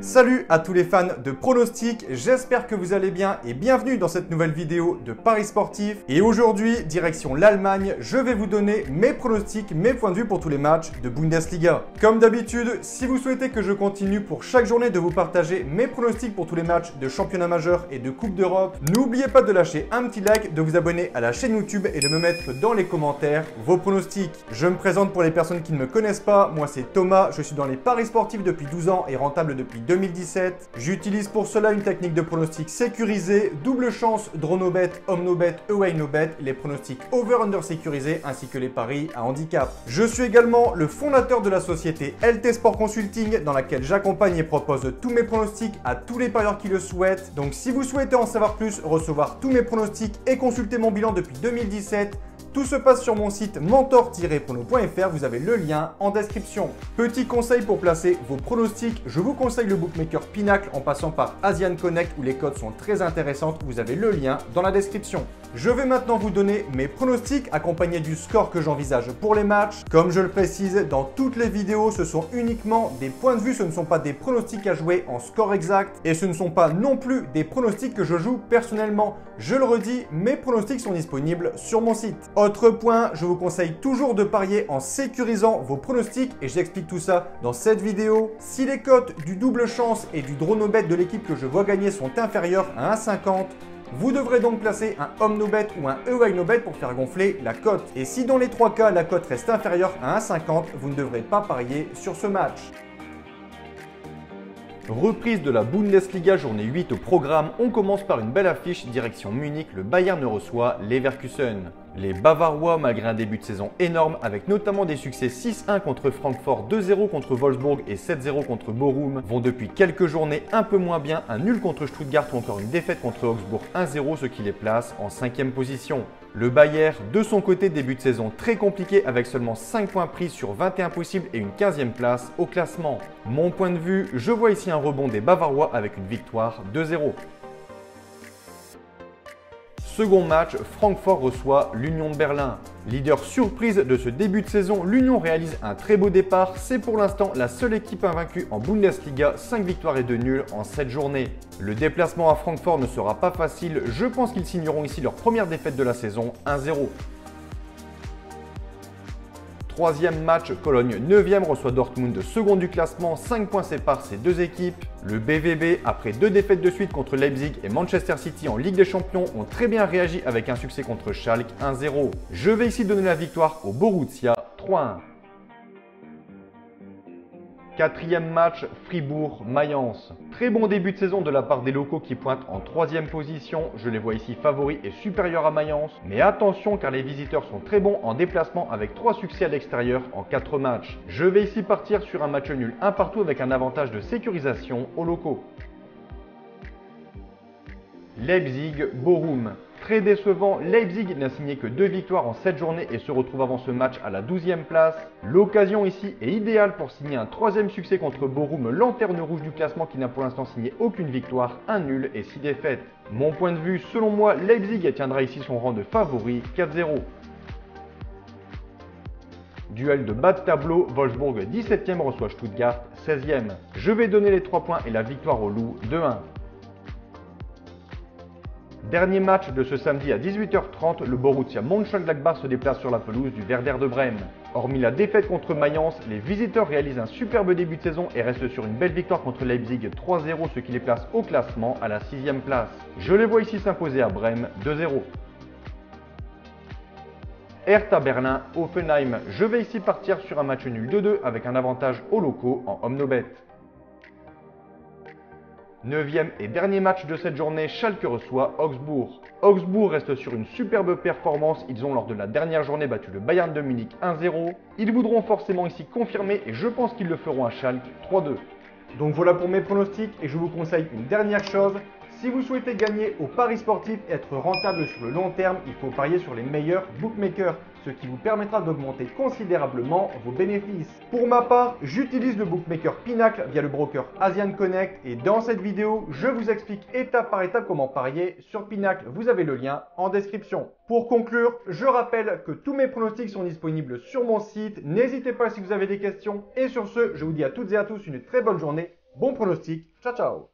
Salut à tous les fans de pronostics, j'espère que vous allez bien et bienvenue dans cette nouvelle vidéo de Paris Sportif. Et aujourd'hui, direction l'Allemagne, je vais vous donner mes pronostics, mes points de vue pour tous les matchs de Bundesliga. Comme d'habitude, si vous souhaitez que je continue pour chaque journée de vous partager mes pronostics pour tous les matchs de championnat majeur et de Coupe d'Europe, n'oubliez pas de lâcher un petit like, de vous abonner à la chaîne YouTube et de me mettre dans les commentaires vos pronostics. Je me présente pour les personnes qui ne me connaissent pas, moi c'est Thomas, je suis dans les Paris Sportifs depuis 12 ans et rentable depuis 2017. J'utilise pour cela une technique de pronostic sécurisée, double chance, draw no bet, home no bet, away no bet, les pronostics over-under sécurisés ainsi que les paris à handicap. Je suis également le fondateur de la société LT Sport Consulting dans laquelle j'accompagne et propose tous mes pronostics à tous les parieurs qui le souhaitent. Donc si vous souhaitez en savoir plus, recevoir tous mes pronostics et consulter mon bilan depuis 2017, tout se passe sur mon site mentor-prono.fr, vous avez le lien en description. Petit conseil pour placer vos pronostics, je vous conseille le bookmaker Pinacle en passant par Asian Connect où les codes sont très intéressantes, vous avez le lien dans la description. Je vais maintenant vous donner mes pronostics accompagnés du score que j'envisage pour les matchs. Comme je le précise dans toutes les vidéos, ce sont uniquement des points de vue, ce ne sont pas des pronostics à jouer en score exact et ce ne sont pas non plus des pronostics que je joue personnellement. Je le redis, mes pronostics sont disponibles sur mon site. Autre point, je vous conseille toujours de parier en sécurisant vos pronostics et j'explique tout ça dans cette vidéo. Si les cotes du double chance et du draw no bet de l'équipe que je vois gagner sont inférieures à 1,50, vous devrez donc placer un home no bet ou un away no bet pour faire gonfler la cote. Et si dans les trois cas la cote reste inférieure à 1,50, vous ne devrez pas parier sur ce match. Reprise de la Bundesliga journée 8 au programme, on commence par une belle affiche direction Munich, le Bayern reçoit Leverkusen. Les Bavarois, malgré un début de saison énorme, avec notamment des succès 6-1 contre Francfort, 2-0 contre Wolfsburg et 7-0 contre Bochum, vont depuis quelques journées un peu moins bien, un nul contre Stuttgart ou encore une défaite contre Augsbourg 1-0, ce qui les place en 5e position. Le Bayern, de son côté, début de saison très compliqué avec seulement 5 points pris sur 21 possibles et une 15e place au classement. Mon point de vue, je vois ici un rebond des Bavarois avec une victoire 2-0. Second match, Francfort reçoit l'Union de Berlin. Leader surprise de ce début de saison, l'Union réalise un très beau départ. C'est pour l'instant la seule équipe invaincue en Bundesliga, 5 victoires et 2 nuls en 7 journées. Le déplacement à Francfort ne sera pas facile, je pense qu'ils signeront ici leur première défaite de la saison, 1-0. Troisième match, Cologne 9e reçoit Dortmund, second du classement, 5 points séparent ces deux équipes. Le BVB, après 2 défaites de suite contre Leipzig et Manchester City en Ligue des Champions, ont très bien réagi avec un succès contre Schalke 1-0. Je vais ici donner la victoire au Borussia 3-1. Quatrième match, Fribourg-Mayence. Très bon début de saison de la part des locaux qui pointent en 3e position. Je les vois ici favoris et supérieurs à Mayence. Mais attention car les visiteurs sont très bons en déplacement avec 3 succès à l'extérieur en 4 matchs. Je vais ici partir sur un match nul 1 partout avec un avantage de sécurisation aux locaux. Leipzig-Bochum. Très décevant, Leipzig n'a signé que 2 victoires en 7 journées et se retrouve avant ce match à la 12e place. L'occasion ici est idéale pour signer un 3e succès contre Bochum, lanterne rouge du classement qui n'a pour l'instant signé aucune victoire, un nul et 6 défaites. Mon point de vue, selon moi, Leipzig tiendra ici son rang de favori 4-0. Duel de bas de tableau, Wolfsburg 17e reçoit Stuttgart 16e. Je vais donner les 3 points et la victoire aux loups 2-1. Dernier match de ce samedi à 18h30, le Borussia Mönchengladbach se déplace sur la pelouse du Werder de Brême. Hormis la défaite contre Mayence, les visiteurs réalisent un superbe début de saison et restent sur une belle victoire contre Leipzig 3-0, ce qui les place au classement à la 6e place. Je les vois ici s'imposer à Brême 2-0. Hertha Berlin, Hoffenheim. Je vais ici partir sur un match nul 2-2 avec un avantage aux locaux en home no bet. 9e et dernier match de cette journée, Schalke reçoit Augsbourg. Augsbourg reste sur une superbe performance, ils ont lors de la dernière journée battu le Bayern de Munich 1-0. Ils voudront forcément ici confirmer et je pense qu'ils le feront à Schalke 3-2. Donc voilà pour mes pronostics et je vous conseille une dernière chose. Si vous souhaitez gagner au Paris sportif et être rentable sur le long terme, il faut parier sur les meilleurs bookmakers, ce qui vous permettra d'augmenter considérablement vos bénéfices. Pour ma part, j'utilise le bookmaker Pinacle via le broker Asian Connect et dans cette vidéo, je vous explique étape par étape comment parier sur Pinacle. Vous avez le lien en description. Pour conclure, je rappelle que tous mes pronostics sont disponibles sur mon site. N'hésitez pas si vous avez des questions. Et sur ce, je vous dis à toutes et à tous une très bonne journée Bon pronostic, ciao ciao.